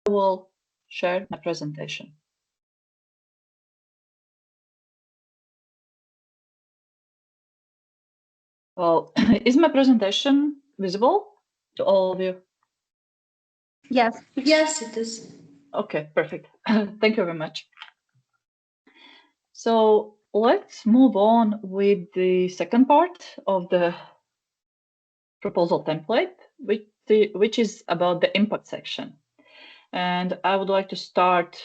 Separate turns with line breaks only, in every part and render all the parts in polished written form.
will share my presentation. Well, is my presentation visible to all of you?
Yes.
Yes, it is.
Okay, perfect. Thank you very much. So let's move on with the second part of the proposal template, which is about the impact section. And I would like to start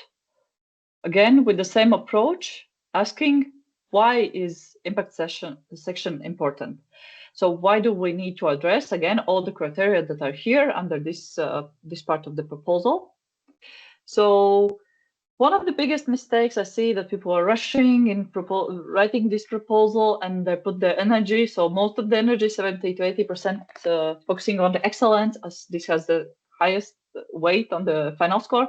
again with the same approach, asking why is impact section important? So why do we need to address again all the criteria that are here under this this part of the proposal? So one of the biggest mistakes I see that people are rushing in writing this proposal, and they put their energy, so most of the energy, 70 to 80%, focusing on the excellence, as this has the highest weight on the final score,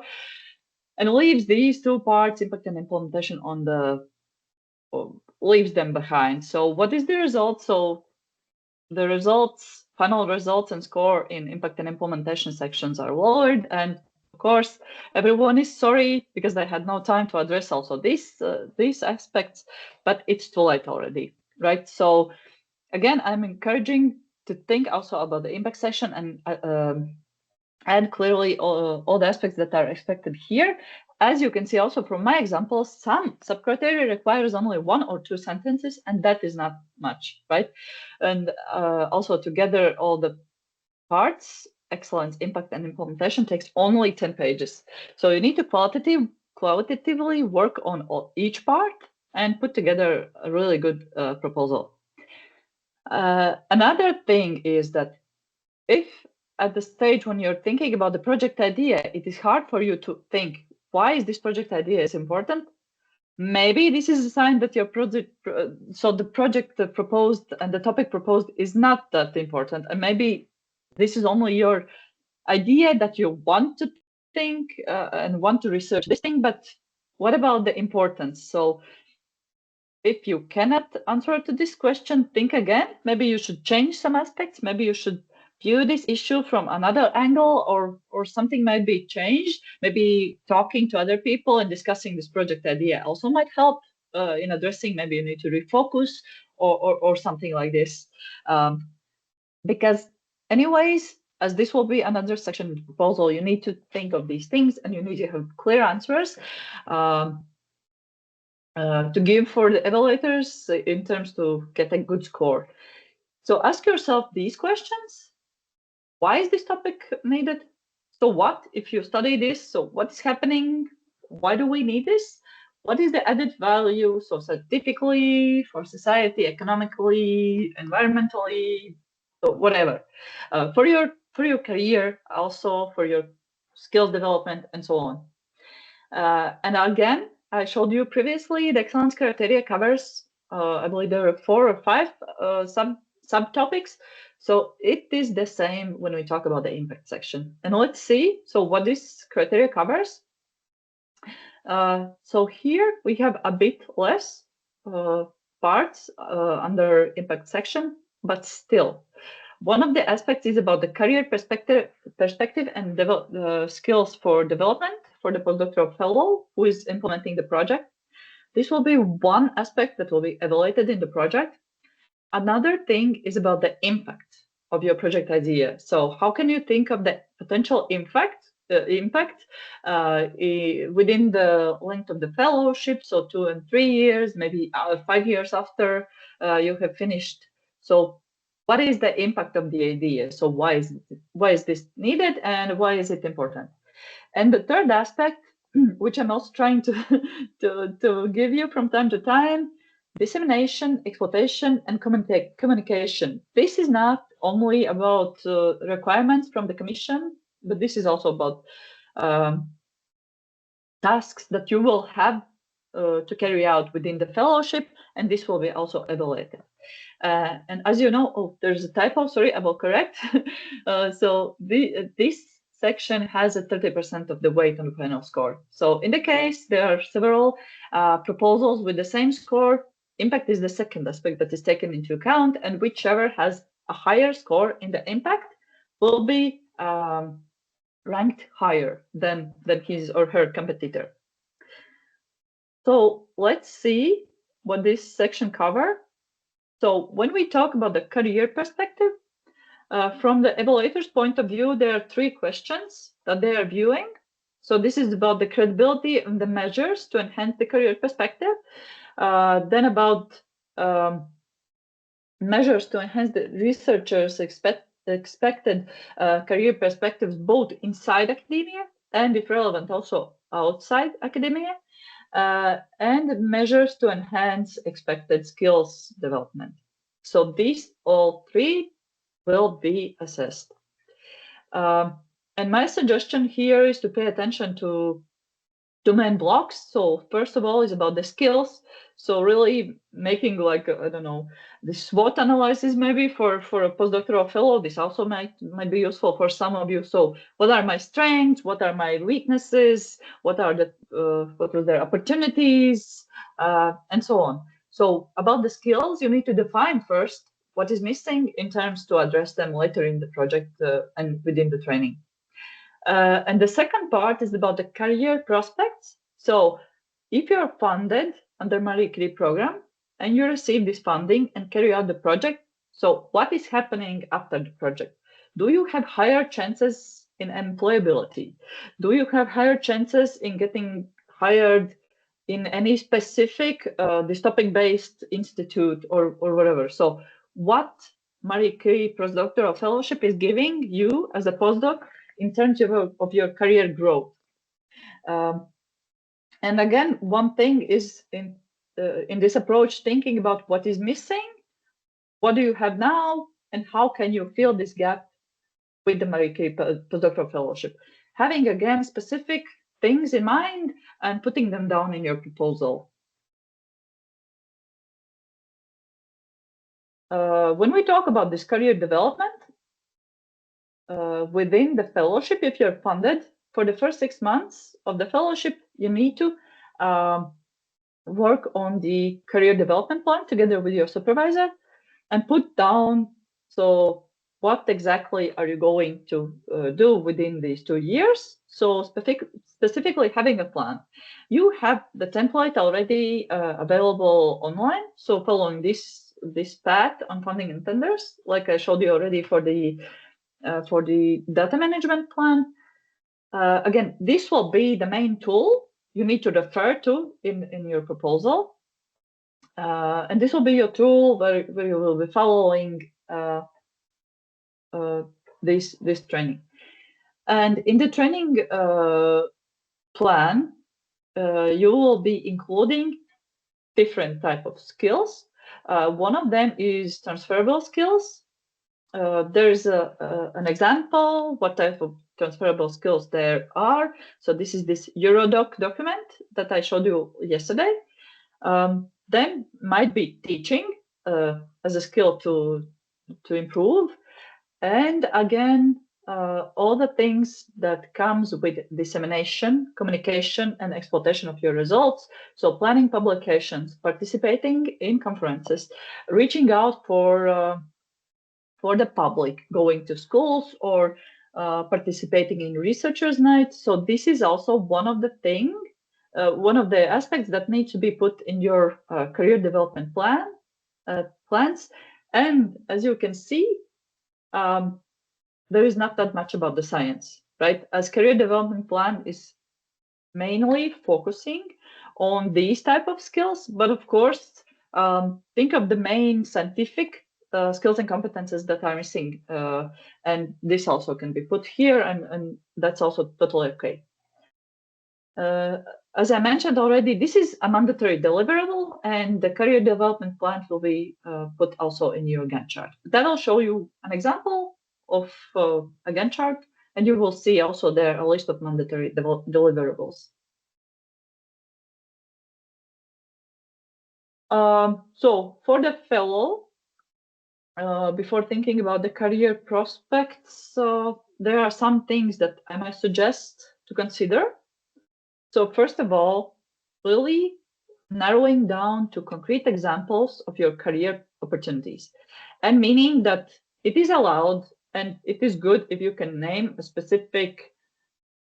and leaves these two parts, impact and implementation, on the leaves them behind. So what is the result? So the results, final results and score in impact and implementation sections are lowered, and of course, everyone is sorry because they had no time to address also these aspects, but it's too late already, right? So again, I'm encouraging to think also about the impact section and add clearly all the aspects that are expected here. As you can see also from my example, some sub-criteria requires only 1 or 2 sentences, and that is not much, right? And also together all the parts, excellence, impact, and implementation takes only 10 pages. So you need to qualitatively work on each part and put together a really good proposal. Another thing is that if at the stage when you're thinking about the project idea, it is hard for you to think, why is this project idea is important? Maybe this is a sign that your project, so the project proposed and the topic proposed is not that important, and maybe this is only your idea that you want to think and want to research this thing, but what about the importance? So if you cannot answer to this question, think again. Maybe you should change some aspects. Maybe you should view this issue from another angle, or something might be changed. Maybe talking to other people and discussing this project idea also might help in addressing. Maybe you need to refocus or something like this. Because anyways, as this will be another section of the proposal, you need to think of these things and you need to have clear answers to give for the evaluators in terms to get a good score. So ask yourself these questions. Why is this topic needed? So what if you study this? So what is happening? Why do we need this? What is the added value? So scientifically, for society, economically, environmentally, so whatever, for your career, also for your skills development and so on. And again, I showed you previously the excellence criteria covers, I believe there are 4 or 5 subtopics. So it is the same when we talk about the impact section. And let's see, so what this criteria covers. So here we have a bit less parts under impact section, but still, one of the aspects is about the career perspective and skills for development for the postdoctoral fellow who is implementing the project. This will be one aspect that will be evaluated in the project. Another thing is about the impact of your project idea. So how can you think of the potential impact within the length of the fellowship, so 2 and 3 years, maybe 5 years after you have finished. So what is the impact of the idea? So why is this needed and why is it important? And the third aspect, which I'm also trying to give you from time to time, dissemination, exploitation, and communication. This is not only about requirements from the Commission, but this is also about tasks that you will have to carry out within the fellowship, and this will be also evaluated. And as you know, there's a typo, sorry, I will correct. So this section has a 30% of the weight on the final score. So in the case, there are several proposals with the same score. Impact is the second aspect that is taken into account, and whichever has a higher score in the impact will be ranked higher than his or her competitor. So let's see what this section covers. So when we talk about the career perspective, from the evaluator's point of view, there are 3 questions that they are viewing. So this is about the credibility and the measures to enhance the career perspective. Then about measures to enhance the researchers' expected career perspectives, both inside academia and, if relevant, also outside academia. And measures to enhance expected skills development. So these all 3 will be assessed. And my suggestion here is to pay attention to 2 main blocks. So first of all is about the skills. So really making like, I don't know, the SWOT analysis maybe for a postdoctoral fellow. This also might be useful for some of you. So what are my strengths? What are my weaknesses? What are their opportunities? And so on. So about the skills, you need to define first what is missing in terms to address them later in the project and within the training. And the second part is about the career prospects. So if you're funded under Marie Curie program and you receive this funding and carry out the project, so what is happening after the project? Do you have higher chances in employability? Do you have higher chances in getting hired in any specific this topic-based institute or whatever? So what Marie Curie Postdoctoral Fellowship is giving you as a postdoc in terms of your career growth. And again, one thing is in this approach, thinking about what is missing, what do you have now, and how can you fill this gap with the Marie Curie Postdoctoral Fellowship. Having, again, specific things in mind and putting them down in your proposal. When we talk about this career development, within the fellowship, if you're funded, for the first 6 months of the fellowship, you need to work on the career development plan together with your supervisor and put down, so what exactly are you going to do within these 2 years? So specifically having a plan. You have the template already available online. So following this path on funding and tenders, like I showed you already for the data management plan. Again, this will be the main tool you need to refer to in your proposal. And this will be your tool where you will be following this training. And in the training plan, you will be including different type of skills. One of them is transferable skills. There's an example what type of transferable skills there are. So this is this Eurodoc document that I showed you yesterday. Then might be teaching as a skill to improve, and again all the things that comes with dissemination, communication, and exploitation of your results. So planning publications, participating in conferences, reaching out for the public, going to schools, or participating in researchers' nights. So this is also one of the one of the aspects that needs to be put in your career development plans. And as you can see, there is not that much about the science, right? As career development plan is mainly focusing on these type of skills, but of course, think of the main scientific skills and competences that are missing, and this also can be put here, and that's also totally okay. As I mentioned already, this is a mandatory deliverable, and the career development plan will be put also in your Gantt chart. That will show you an example of a Gantt chart, and you will see also there a list of mandatory deliverables. So for the fellow, before thinking about the career prospects, there are some things that I might suggest to consider. So first of all, really narrowing down to concrete examples of your career opportunities, and meaning that it is allowed and it is good if you can name a specific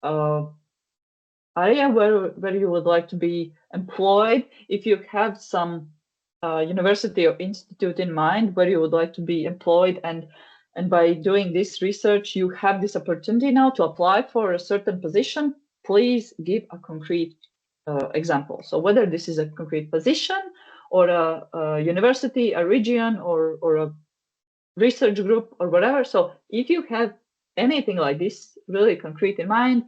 area where you would like to be employed. If you have some university or institute in mind where you would like to be employed, and by doing this research, you have this opportunity now to apply for a certain position, please give a concrete example. So whether this is a concrete position or a university, a region, or a research group or whatever. So if you have anything like this really concrete in mind,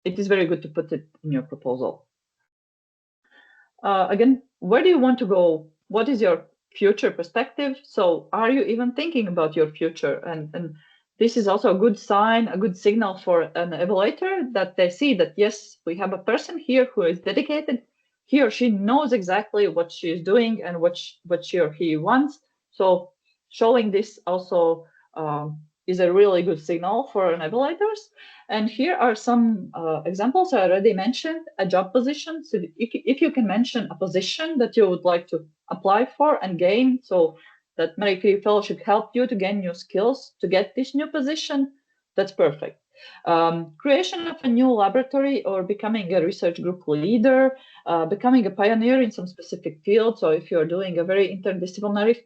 it is very good to put it in your proposal. Again, where do you want to go? What is your future perspective? So are you even thinking about your future? And this is also a good sign, a good signal for an evaluator, that they see that, yes, we have a person here who is dedicated. He or she knows exactly what she is doing and what she or he wants. So showing this also is a really good signal for an evaluators. And here are some examples I already mentioned. A job position. So if you can mention a position that you would like to apply for and gain, so that Marie Curie Fellowship helped you to gain new skills to get this new position, that's perfect. Creation of a new laboratory or becoming a research group leader, becoming a pioneer in some specific field. So if you're doing a very interdisciplinary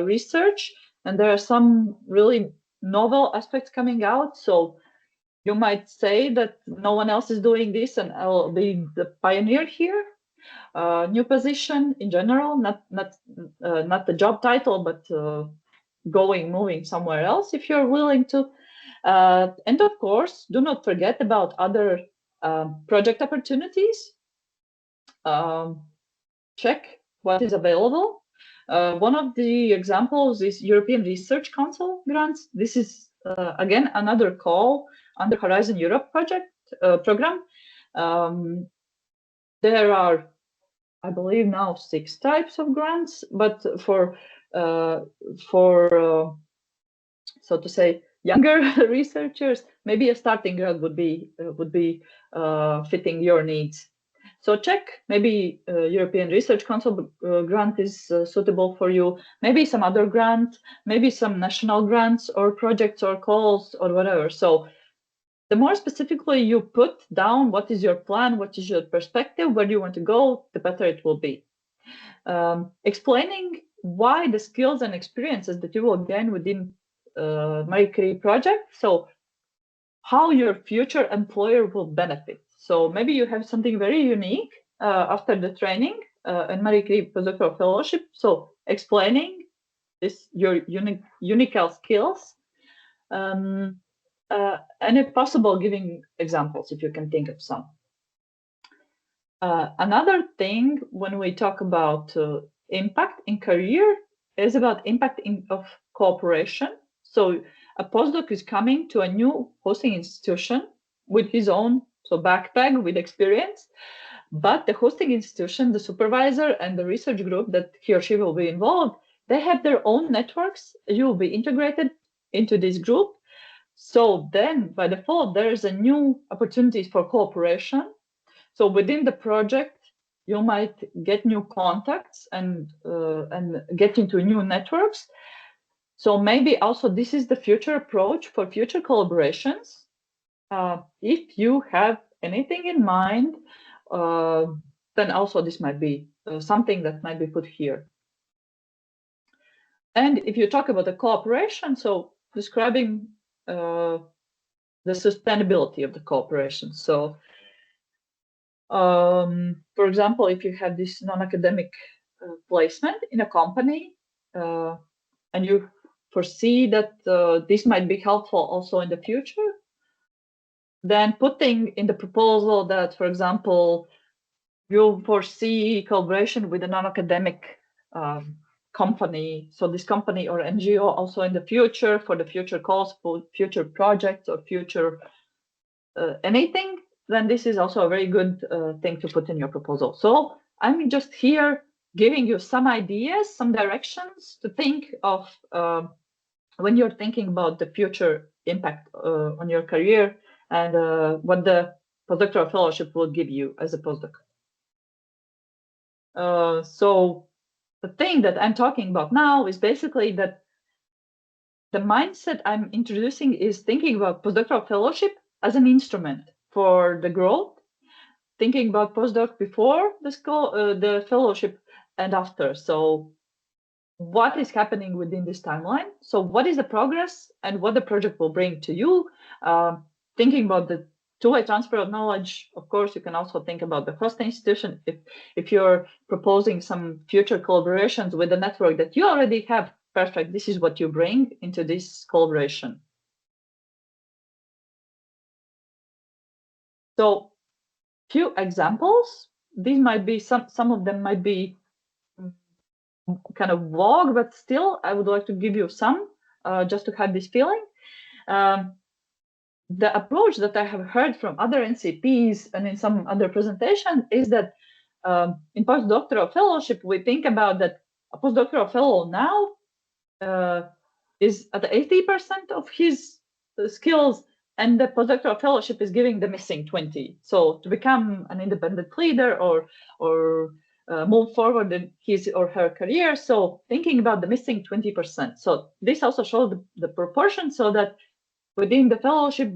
research and there are some really novel aspects coming out, so you might say that no one else is doing this and I'll be the pioneer here. New position in general, not the job title, but moving somewhere else if you're willing to. And of course, do not forget about other project opportunities. Check what is available. One of the examples is European Research Council grants. This is again another call under Horizon Europe program. There are, I believe now, 6 types of grants, but for so to say younger researchers, maybe a starting grant would be fitting your needs. So check, maybe European Research Council grant is suitable for you, maybe some other grant, maybe some national grants or projects or calls or whatever. So the more specifically you put down what is your plan, what is your perspective, where do you want to go, the better it will be. Explaining why the skills and experiences that you will gain within Marie Curie project, so how your future employer will benefit. So maybe you have something very unique after the training in Marie Curie Postdoctoral Fellowship. So explaining this, your unique skills, and if possible, giving examples if you can think of some. Another thing when we talk about impact in career is about impact of cooperation. So a postdoc is coming to a new hosting institution with his own backpack with experience, but the hosting institution, the supervisor, and the research group that he or she will be involved, they have their own networks. You will be integrated into this group. So then by default, there is a new opportunities for cooperation. So within the project, you might get new contacts and get into new networks. So maybe also this is the future approach for future collaborations. If you have anything in mind, then also this might be something that might be put here. And if you talk about the cooperation, so describing the sustainability of the cooperation. So, for example, if you have this non-academic placement in a company, and you foresee that this might be helpful also in the future, then putting in the proposal that, for example, you foresee collaboration with a non-academic company. So this company or NGO also in the future, for the future calls, for future projects or future anything, then this is also a very good thing to put in your proposal. So I'm just here giving you some ideas, some directions to think of when you're thinking about the future impact on your career and what the postdoctoral fellowship will give you as a postdoc. So the thing that I'm talking about now is basically that the mindset I'm introducing is thinking about postdoctoral fellowship as an instrument. for the growth, thinking about postdoc before the fellowship and after. So what is happening within this timeline? So what is the progress and what the project will bring to you? Thinking about the two-way transfer of knowledge, of course, you can also think about the host institution. If you're proposing some future collaborations with the network that you already have, perfect, this is what you bring into this collaboration. So few examples. These might be, some of them might be kind of vague, but still, I would like to give you some, just to have this feeling. The approach that I have heard from other NCPs and in some other presentation is that in postdoctoral fellowship, we think about that a postdoctoral fellow now is at 80% of his skills, and the postdoctoral fellowship is giving the missing 20. So to become an independent leader or move forward in his or her career, so thinking about the missing 20%. So this also shows the proportion, so that within the fellowship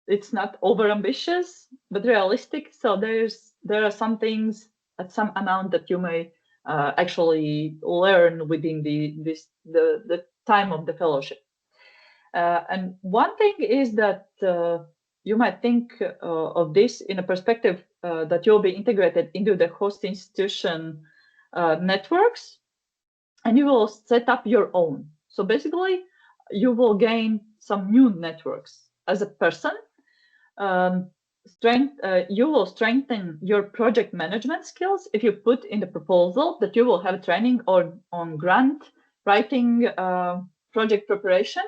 it's not over ambitious but realistic. So there are some things at some amount that you may actually learn within the time of the fellowship. And one thing is that you might think of this in a perspective that you'll be integrated into the host institution networks, and you will set up your own. So basically, you will gain some new networks as a person. You will strengthen your project management skills if you put in the proposal that you will have training on grant writing, project preparation.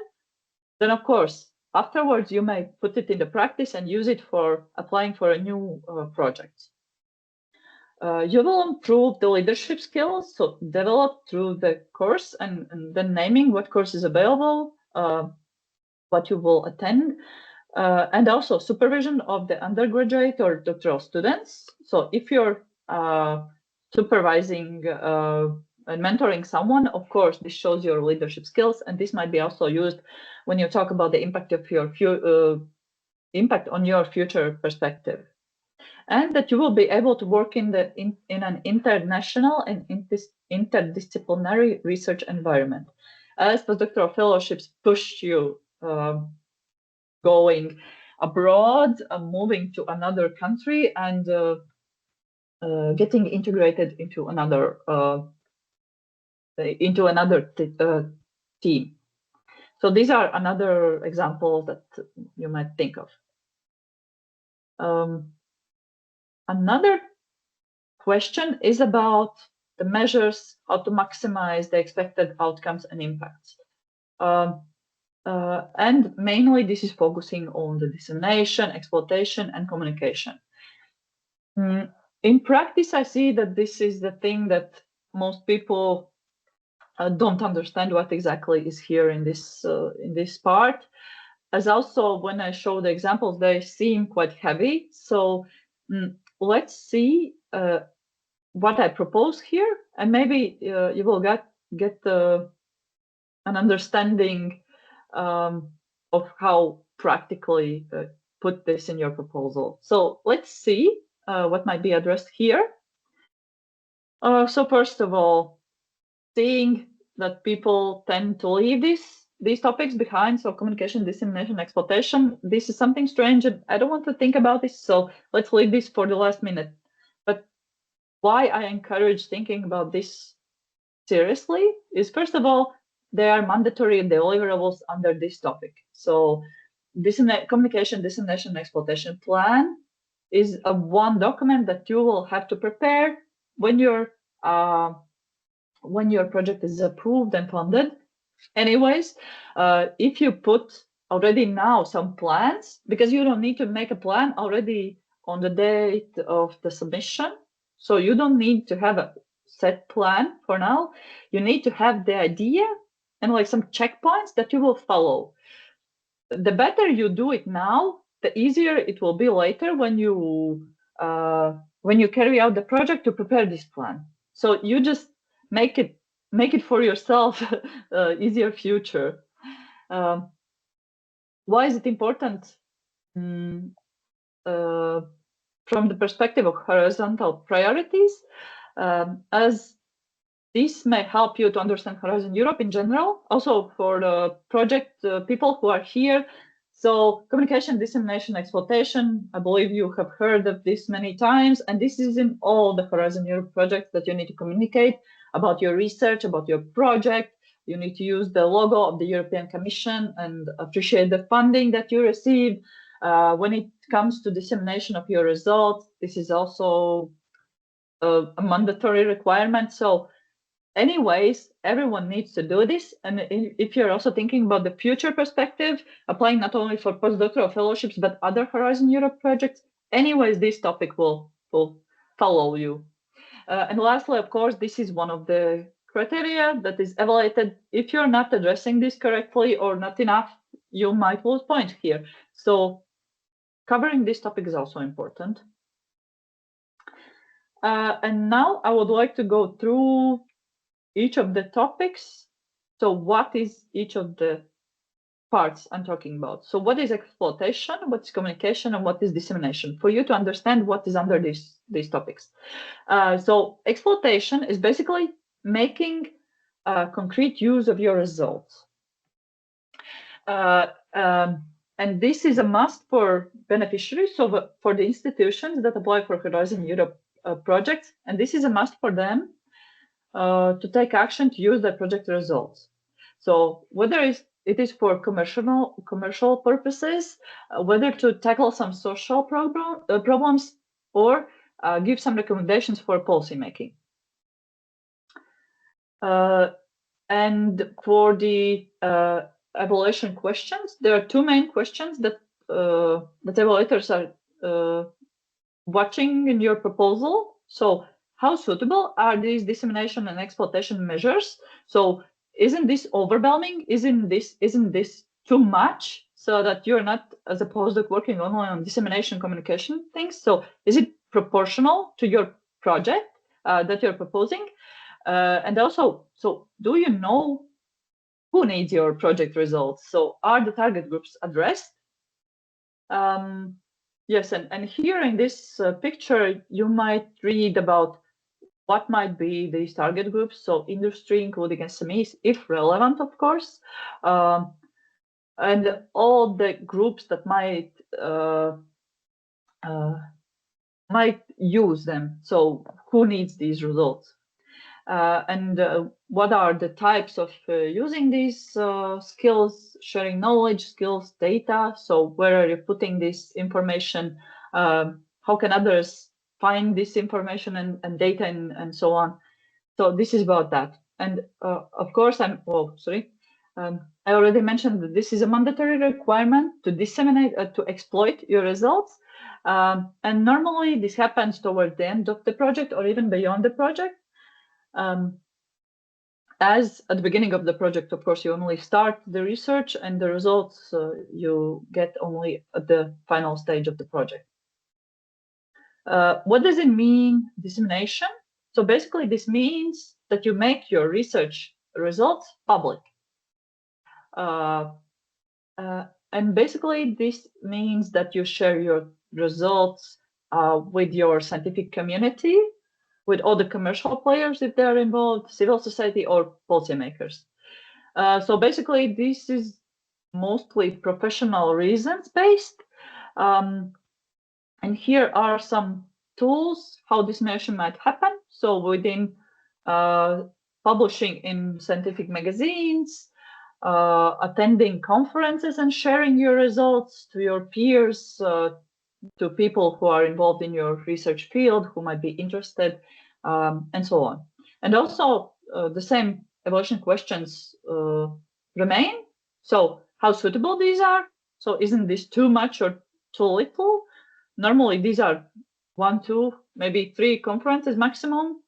Then, of course, afterwards, you may put it into practice and use it for applying for a new project. You will improve the leadership skills, so develop through the course and then naming what course is available, what you will attend, and also supervision of the undergraduate or doctoral students. So if you're supervising and mentoring someone, of course, this shows your leadership skills, and this might be also used when you talk about the impact of your impact on your future perspective, and that you will be able to work in an international and interdisciplinary research environment, as postdoctoral fellowships push you going abroad, moving to another country, and getting integrated into another team. So these are another example that you might think of. Another question is about the measures, how to maximize the expected outcomes and impacts. And mainly this is focusing on the dissemination, exploitation, and communication. In practice, I see that this is the thing that most people don't understand what exactly is here in this part. As also when I show the examples, they seem quite heavy. So let's see what I propose here, and maybe you will get an understanding of how practically put this in your proposal. So let's see what might be addressed here. So first of all, seeing that people tend to leave these topics behind, so communication, dissemination, exploitation, this is something strange, and I don't want to think about this, so let's leave this for the last minute. But why I encourage thinking about this seriously is, first of all, they are mandatory deliverables under this topic. So communication, dissemination, exploitation plan is one document that you will have to prepare when your project is approved and funded. Anyways, if you put already now some plans, because you don't need to make a plan already on the date of the submission, so you don't need to have a set plan for now. You need to have the idea and like some checkpoints that you will follow. The better you do it now, the easier it will be later when you carry out the project to prepare this plan. So you just make it for yourself easier future. Why is it important? from the perspective of horizontal priorities, as this may help you to understand Horizon Europe in general, also for the project people who are here. So communication, dissemination, exploitation, I believe you have heard of this many times, and this is in all the Horizon Europe projects that you need to communicate about your research, about your project. You need to use the logo of the European Commission and appreciate the funding that you receive. When it comes to dissemination of your results, this is also a mandatory requirement. So anyways, everyone needs to do this. And if you're also thinking about the future perspective, applying not only for postdoctoral fellowships, but other Horizon Europe projects, anyways, this topic will follow you. And lastly, of course, this is one of the criteria that is evaluated. If you're not addressing this correctly or not enough, you might lose points here. So covering this topic is also important. And now I would like to go through each of the topics. So what is each of the parts I'm talking about? So what is exploitation, what is communication, and what is dissemination, for you to understand what is under these topics. So exploitation is basically making concrete use of your results. And this is a must for beneficiaries, so for the institutions that apply for Horizon Europe projects, and this is a must for them to take action to use their project results. So whether it is for commercial purposes, whether to tackle some social problems, or give some recommendations for policy making. And for the evaluation questions, there are two main questions that evaluators are watching in your proposal. So how suitable are these dissemination and exploitation measures? So isn't this overwhelming? Isn't this too much, so that you're not, as a postdoc, working only on dissemination communication things? So is it proportional to your project that you're proposing? And also, so do you know who needs your project results? So are the target groups addressed? Yes, and here in this picture, you might read about what might be these target groups. So industry, including SMEs, if relevant, of course, and all the groups that might use them. So who needs these results? And what are the types of using these skills, sharing knowledge, skills, data? So where are you putting this information? How can others find this information and data and so on? So this is about that. And of course, I already mentioned that this is a mandatory requirement to disseminate, to exploit your results. And normally this happens towards the end of the project or even beyond the project. As at the beginning of the project, of course, you only start the research, and the results you get only at the final stage of the project. What does it mean, dissemination? So basically, this means that you make your research results public. And basically, this means that you share your results with your scientific community, with all the commercial players if they're involved, civil society, or policymakers. So basically, this is mostly professional reasons based. And here are some tools how dissemination might happen. So within publishing in scientific magazines, attending conferences and sharing your results to your peers, to people who are involved in your research field, who might be interested, and so on. And also the same evaluation questions remain. So how suitable these are? So isn't this too much or too little? Normally these are 1, 2, maybe 3 conferences maximum.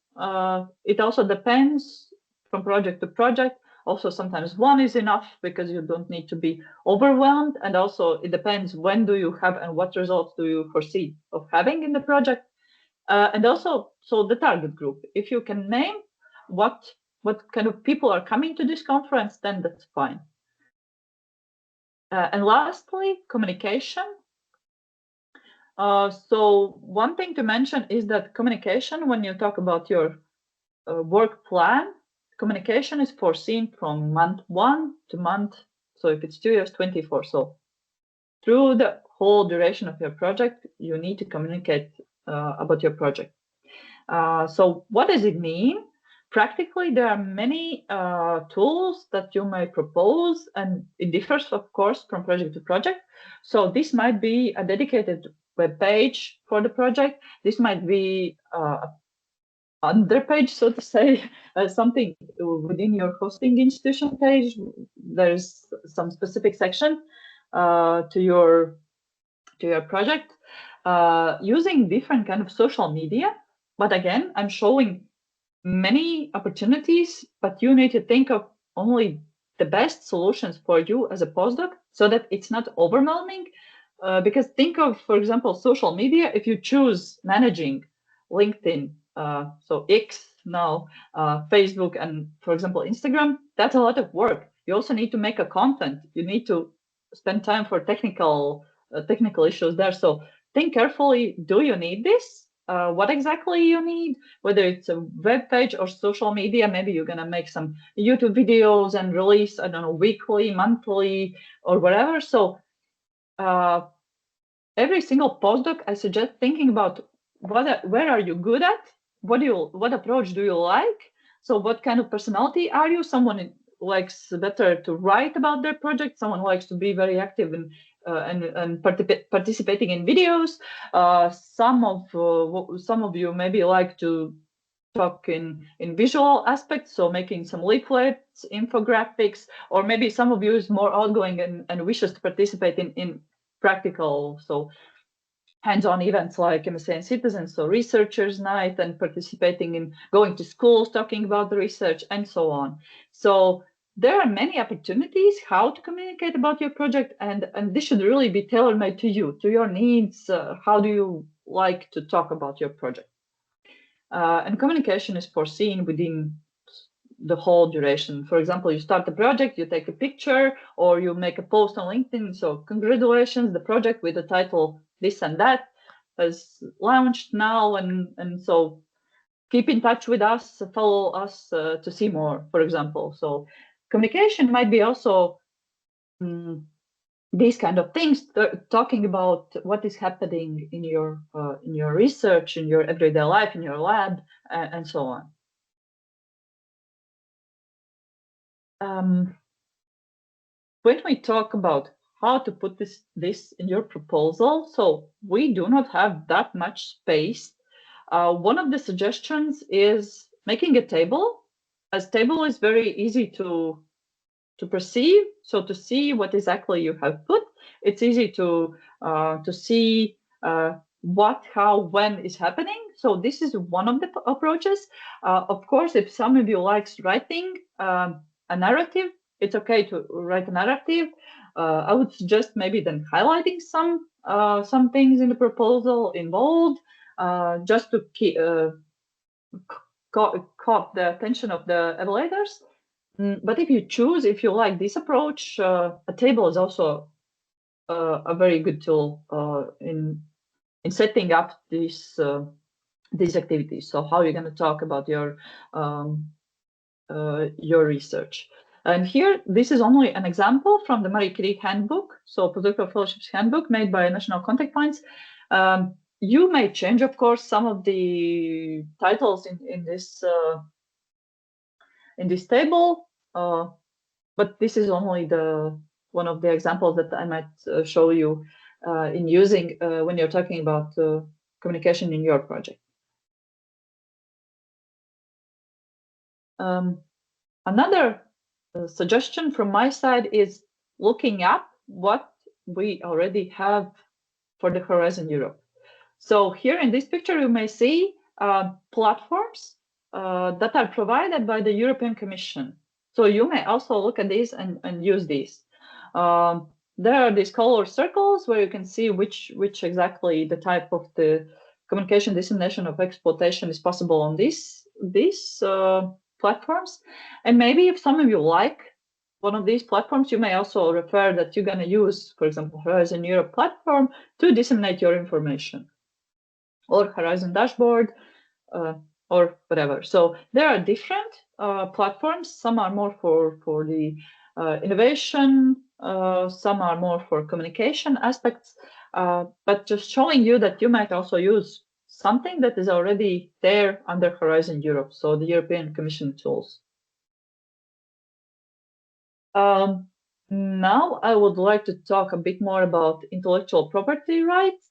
It also depends from project to project. Also, sometimes 1 is enough because you don't need to be overwhelmed. And also it depends when do you have and what results do you foresee of having in the project. And also, so the target group, if you can name what kind of people are coming to this conference, then that's fine. And lastly, communication. So one thing to mention is that communication, when you talk about your work plan, communication is foreseen from month 1 to month, so if it's 2 years, 24. So through the whole duration of your project, you need to communicate about your project. So what does it mean? Practically, there are many tools that you may propose, and it differs, of course, from project to project. So this might be a dedicated web page for the project. This might be a under page, so to say, something within your hosting institution page. There's some specific section to your project using different kind of social media. But again, I'm showing many opportunities, but you need to think of only the best solutions for you as a postdoc so that it's not overwhelming. Because think of, for example, social media. If you choose managing LinkedIn, so X now, Facebook, and for example, Instagram, that's a lot of work. You also need to make a content. You need to spend time for technical issues there. So think carefully, do you need this? What exactly you need, whether it's a web page or social media. Maybe you're going to make some YouTube videos and release, I don't know, weekly, monthly, or whatever. So every single postdoc, I suggest thinking about where are you good at? What approach do you like? So what kind of personality are you? Someone likes better to write about their project. Someone likes to be very active and participating in videos. Some of you maybe like to talk in visual aspects, so making some leaflets, infographics, or maybe some of you is more outgoing and wishes to participate in practical, so hands-on events like MSCA Citizens, so researchers night, and participating in going to schools, talking about the research, and so on. So there are many opportunities how to communicate about your project, and this should really be tailor-made to you, to your needs. How do you like to talk about your project? And communication is foreseen within the whole duration. For example, you start the project, you take a picture, or you make a post on LinkedIn. So congratulations, the project with the title this and that has launched now, and so keep in touch with us, follow us to see more, for example. So communication might be also these kind of things, talking about what is happening in your research, in your everyday life, in your lab, and so on. When we talk about how to put this in your proposal, so we do not have that much space. One of the suggestions is making a table, as table is very easy to perceive. So to see what exactly you have put, it's easy to see what, how, when is happening. So this is one of the approaches. Of course, if some of you likes writing a narrative, it's okay to write a narrative. I would suggest maybe then highlighting some things in the proposal in bold, just to keep caught the attention of the evaluators. But if you like this approach, a table is also a very good tool in setting up these activities. So how you're going to talk about your research. And here, this is only an example from the Marijas Kirī handbook, so Postdoctoral Fellowships handbook made by National Contact Points. You may change, of course, some of the titles in this table, but this is only one of the examples that I might show you in using when you're talking about communication in your project. Another suggestion from my side is looking up what we already have for the Horizon Europe. So here in this picture, you may see platforms that are provided by the European Commission. So you may also look at these and use these. There are these color circles where you can see which exactly the type of the communication dissemination of exploitation is possible on these platforms. And maybe if some of you like one of these platforms, you may also refer that you're going to use, for example, Horizon Europe platform to disseminate your information, or Horizon dashboard, or whatever. So there are different platforms. Some are more for the innovation, some are more for communication aspects, but just showing you that you might also use something that is already there under Horizon Europe, so the European Commission tools. Now I would like to talk a bit more about intellectual property rights.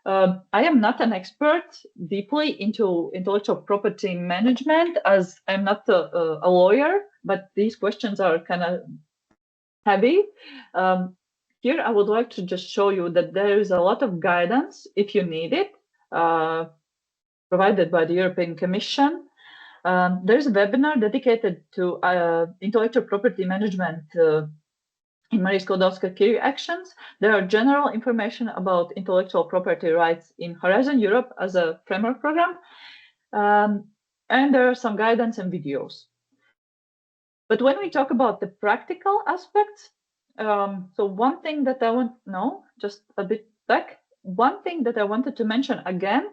I am not an expert deeply into intellectual property management, as I'm not a lawyer, but these questions are kind of heavy. Here I would like to just show you that there is a lot of guidance, if you need it, provided by the European Commission. There's a webinar dedicated to intellectual property management in Marijas Sklodovskas Kirī actions. There are general information about intellectual property rights in Horizon Europe as a framework program, and there are some guidance and videos. But when we talk about the practical aspects, so one thing that I want to know, just a bit back, one thing that I wanted to mention again,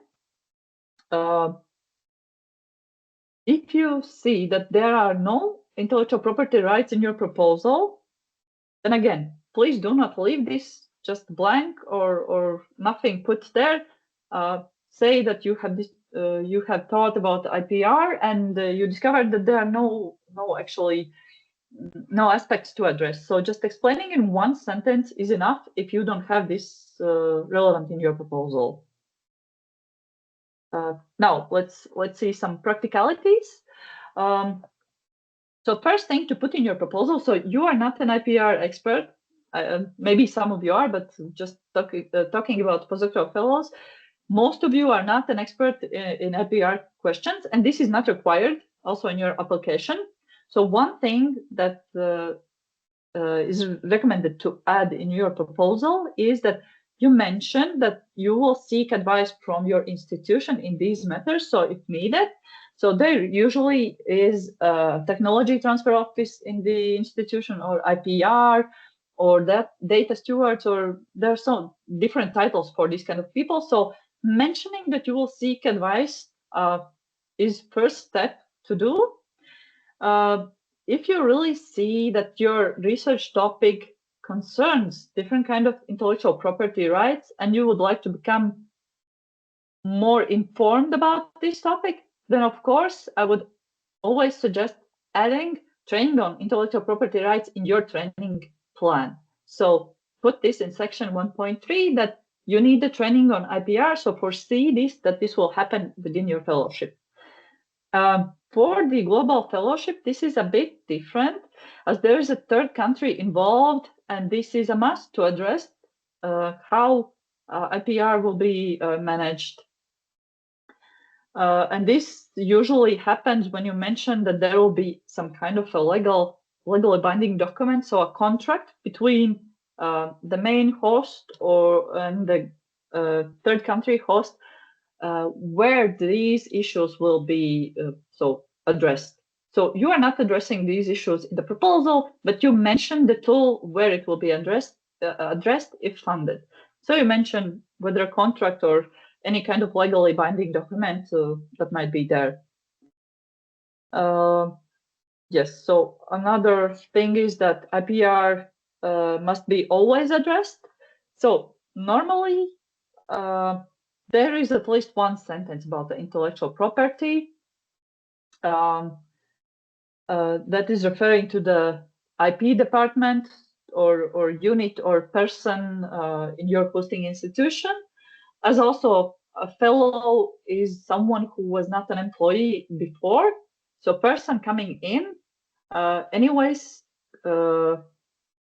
if you see that there are no intellectual property rights in your proposal, then again, please do not leave this just blank or nothing put there. Say that you have thought about IPR and you discovered that there are no aspects to address. So just explaining in one sentence is enough if you don't have this relevant in your proposal. Now let's see some practicalities. So first thing to put in your proposal, so you are not an IPR expert, maybe some of you are, but just talking about postdoctoral fellows, most of you are not an expert in IPR questions, and this is not required also in your application. So one thing that is recommended to add in your proposal is that you mention that you will seek advice from your institution in these matters, so if needed. So there usually is a technology transfer office in the institution, or IPR, or that data stewards, or there are some different titles for these kind of people. So mentioning that you will seek advice is first step to do. If you really see that your research topic concerns different kind of intellectual property rights and you would like to become more informed about this topic, then of course I would always suggest adding training on intellectual property rights in your training plan. So put this in section 1.3 that you need the training on IPR, so foresee this, that this will happen within your fellowship. For the global fellowship, this is a bit different, as there is a third country involved, and this is a must to address how IPR will be managed. And this usually happens when you mention that there will be some kind of a legally binding document, so a contract between the main host and the third country host, where these issues will be addressed. So you are not addressing these issues in the proposal, but you mention the tool where it will be addressed if funded. So you mention whether a contract or any kind of legally binding document that might be there. Yes, so another thing is that IPR must be always addressed. So normally there is at least one sentence about the intellectual property that is referring to the IP department or unit or person in your hosting institution. As also a fellow is someone who was not an employee before. So person coming in anyways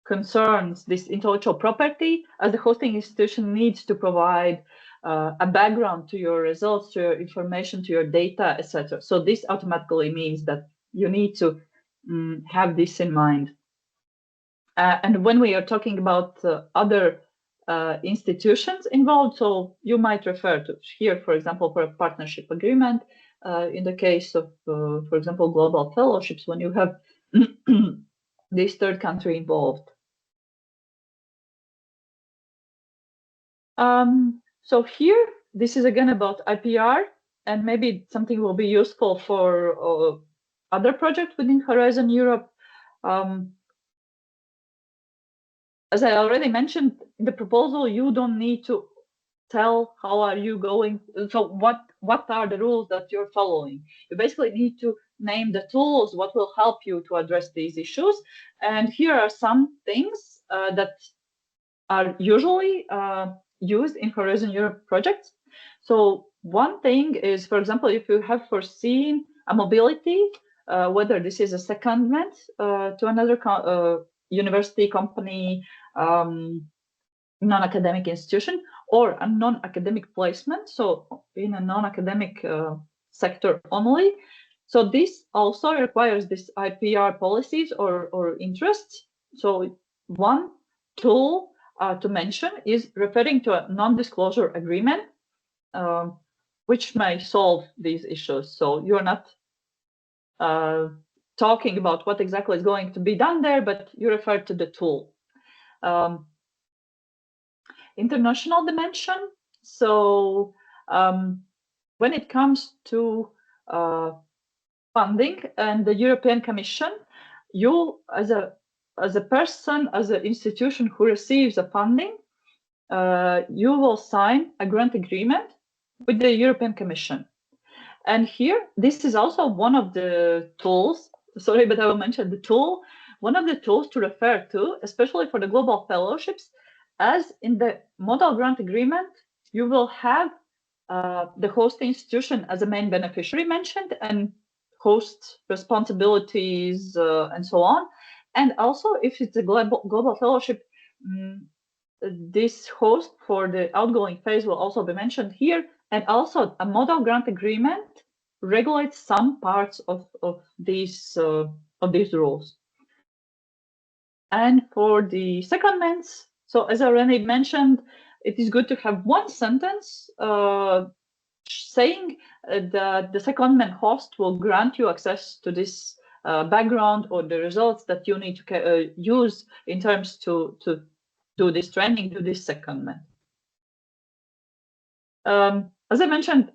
concerns this intellectual property, as the hosting institution needs to provide a background to your results, to your information, to your data, etc. So this automatically means that you need to have this in mind. And when we are talking about other institutions involved, so you might refer to here, for example, for a partnership agreement. In the case of, for example, global fellowships, when you have this third country involved. So here, this is again about IPR, and maybe something will be useful for other projects within Horizon Europe. As I already mentioned in the proposal, you don't need to tell how are you going, so what are the rules that you're following. You basically need to name the tools, what will help you to address these issues. And here are some things that are usually used in Horizon Europe projects. So one thing is, for example, if you have foreseen a mobility, whether this is a secondment to another university, company, non-academic institution, or a non-academic placement, so in a non-academic sector only. So this also requires this IPR policies or interests. So one tool to mention is referring to a non-disclosure agreement, which may solve these issues. So you're not talking about what exactly is going to be done there, but you refer to the tool. International dimension. So when it comes to funding and the European Commission, you as a person, as an institution who receives a funding, you will sign a grant agreement with the European Commission. And here, this is also one of the tools, sorry, but I will mention the tool, one of the tools to refer to, especially for the global fellowships, as in the model grant agreement, you will have the host institution as a main beneficiary mentioned, and host responsibilities and so on. And also, if it's a global fellowship, this host for the outgoing phase will also be mentioned here. And also, a model grant agreement regulates some parts of these rules. And for the secondments, so as I already mentioned, it is good to have one sentence saying that the secondment host will grant you access to this background or the results that you need to use in terms to do this training, do this secondment. As I mentioned,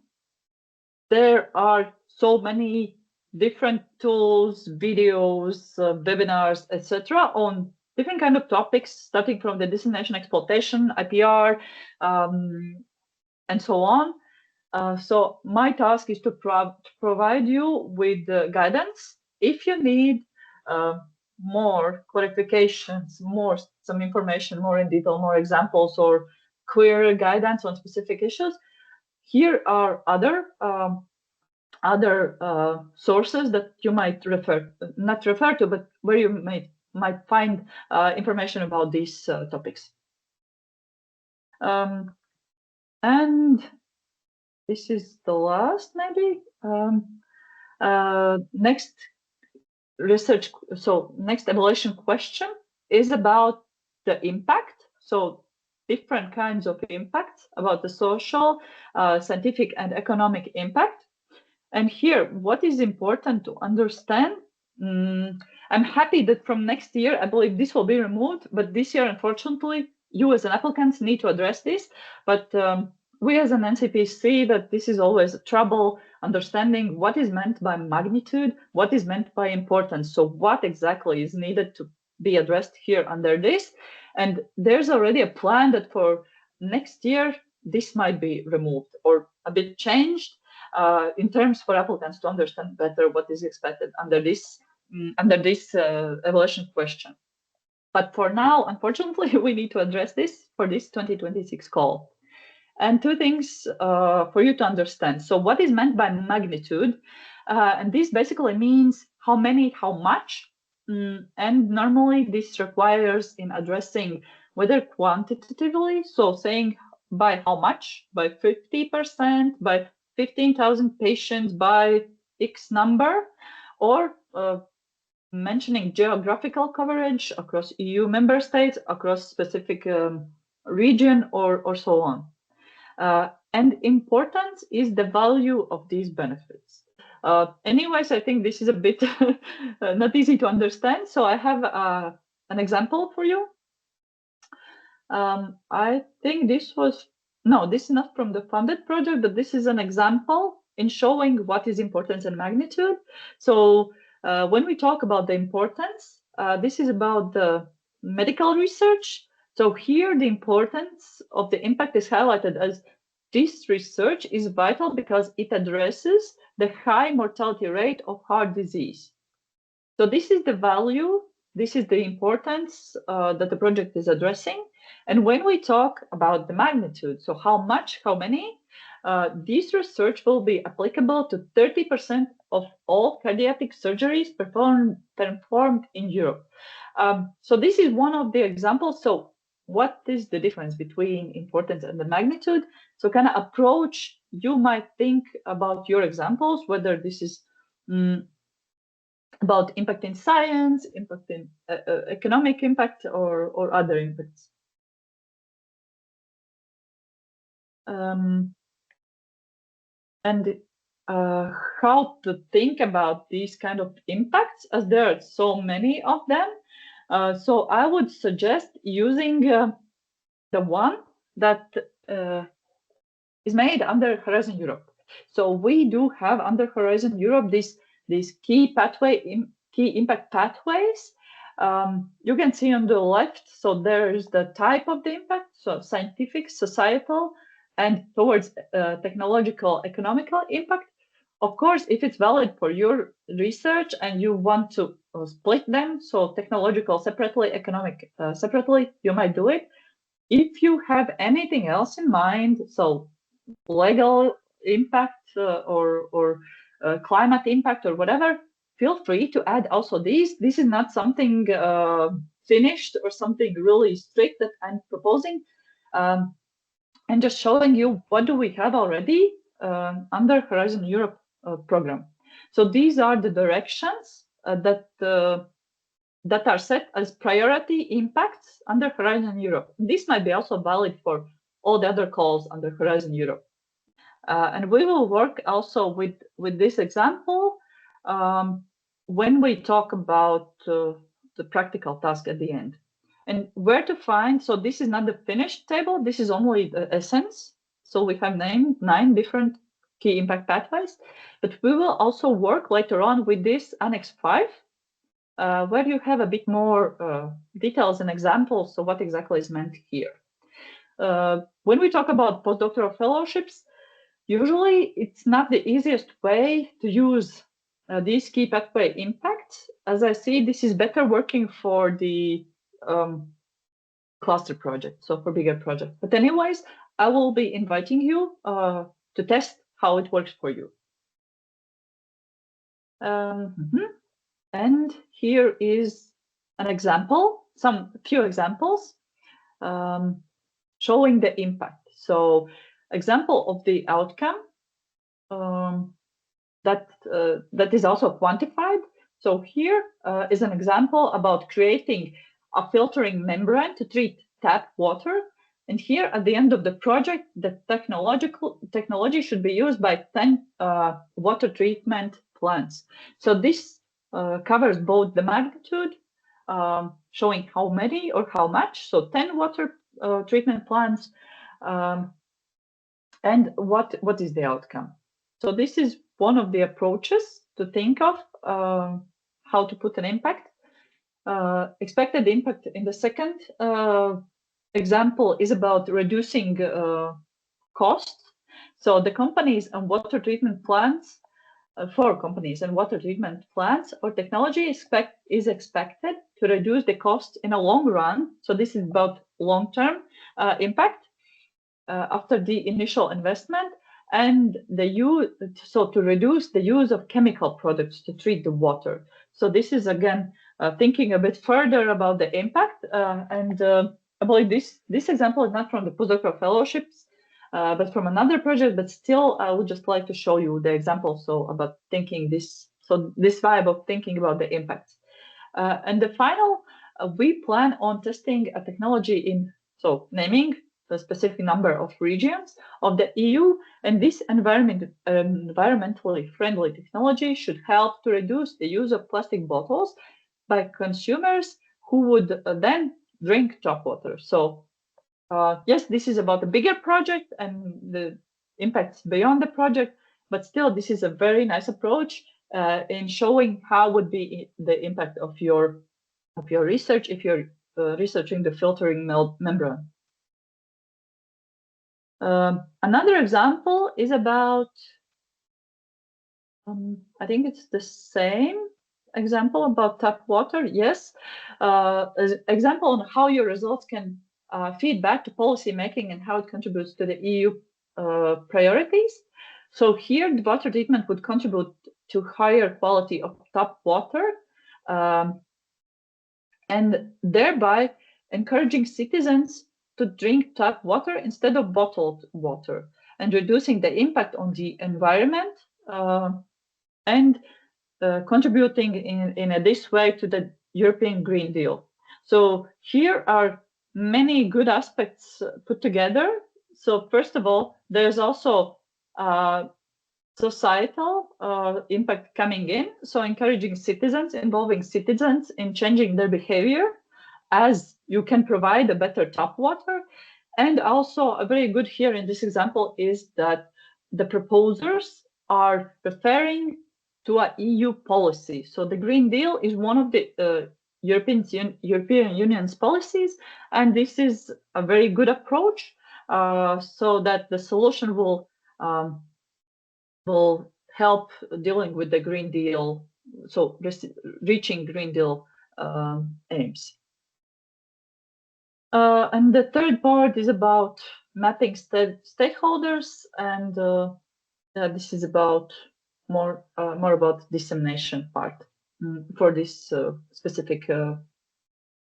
there are so many different tools, videos, webinars, etc., on different kind of topics, starting from the destination exploitation, IPR, and so on. So my task is to provide you with guidance. If you need more clarifications, some information, more in detail, more examples, or clear guidance on specific issues, here are other sources that you might not refer to, but where you might find information about these topics. And this is the last, maybe. Next research, so next evaluation question is about the impact. So different kinds of impacts about the social, scientific, and economic impact. And here, what is important to understand, I'm happy that from next year, I believe this will be removed, but this year, unfortunately, you as an applicant need to address this. But we as an NCP see that this is always a trouble understanding what is meant by magnitude, what is meant by importance. So what exactly is needed to be addressed here under this? And there's already a plan that for next year, this might be removed or a bit changed in terms for applicants to understand better what is expected under this evaluation question. But for now, unfortunately, we need to address this for this 2026 call. And two things for you to understand. So what is meant by magnitude? And this basically means how many, how much. And normally this requires in addressing whether quantitatively, so saying by how much, by 50%, by 15,000 patients, by X number, or mentioning geographical coverage across EU member states, across specific region, or so on. And importance is the value of these benefits. Anyways, I think this is a bit not easy to understand. So I have an example for you. I think this is not from the funded project, but this is an example in showing what is importance and magnitude. So when we talk about the importance, this is about the medical research. So here the importance of the impact is highlighted as this research is vital because it addresses the high mortality rate of heart disease. So this is the value, this is the importance that the project is addressing. And when we talk about the magnitude, so how much, how many, this research will be applicable to 30% of all cardiac surgeries performed in Europe. So this is one of the examples. So what is the difference between importance and the magnitude? So kind of approach, you might think about your examples, whether this is about impact in science, impact in economic impact, or other impacts. And how to think about these kind of impacts, as there are so many of them. So I would suggest using the one that is made under Horizon Europe. So we do have under Horizon Europe these key impact pathways. You can see on the left, so there's the type of the impact, so scientific, societal, and towards technological, economical impact. Of course, if it's valid for your research and you want to split them, so technological separately, economic separately, you might do it. If you have anything else in mind, so legal impact or climate impact or whatever, feel free to add also these. This is not something finished or something really strict that I'm proposing. And just showing you what do we have already under Horizon Europe program. So these are the directions that are set as priority impacts under Horizon Europe. This might be also valid for all the other calls under Horizon Europe. And we will work also with this example when we talk about the practical task at the end. And where to find, so this is not the finished table, this is only the essence. So we have 9 different key impact pathways, but we will also work later on with this Annex 5, where you have a bit more details and examples of what exactly is meant here. When we talk about postdoctoral fellowships, usually it's not the easiest way to use these key pathway impacts. As I see, this is better working for the cluster project, so for bigger projects. But anyways, I will be inviting you to test how it works for you. And here is an example, few examples showing the impact. So example of the outcome that is also quantified. So here is an example about creating a filtering membrane to treat tap water. And here at the end of the project, the technology should be used by 10 water treatment plants. So this covers both the magnitude, showing how many or how much, so 10 water treatment plants, and what is the outcome. So this is one of the approaches to think of how to put an impact. Expected impact in the second example is about reducing costs. So the companies and water treatment plants, for companies and water treatment plants, or technology is expected to reduce the cost in a long run. So this is about long-term impact after the initial investment, and to reduce the use of chemical products to treat the water. So this is again thinking a bit further about the impact, and I believe this example is not from the postdoctoral fellowships, but from another project. But still, I would just like to show you the example. So about thinking this vibe of thinking about the impacts. And the final, we plan on testing a technology in naming a specific number of regions of the EU, and this environmentally friendly technology should help to reduce the use of plastic bottles by consumers who would then drink tap water. So yes, this is about a bigger project and the impacts beyond the project, but still this is a very nice approach in showing how would be the impact of your research if you're researching the filtering membrane. Another example is about, I think it's the same example about tap water. Yes, example on how your results can feed back to policy making and how it contributes to the EU priorities. So here, the water treatment would contribute to higher quality of tap water, and thereby encouraging citizens to drink tap water instead of bottled water, and reducing the impact on the environment and contributing in this way to the European Green Deal. So here are many good aspects put together. So first of all, there's also societal impact coming in. So encouraging citizens, involving citizens in changing their behavior, as you can provide a better tap water. And also a very good here in this example is that the proposers are referring to a EU policy. So the Green Deal is one of the European Union's policies, and this is a very good approach so that the solution will help dealing with the Green Deal, so reaching Green Deal aims. And the third part is about mapping stakeholders, and this is about more about dissemination part for this specific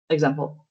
example.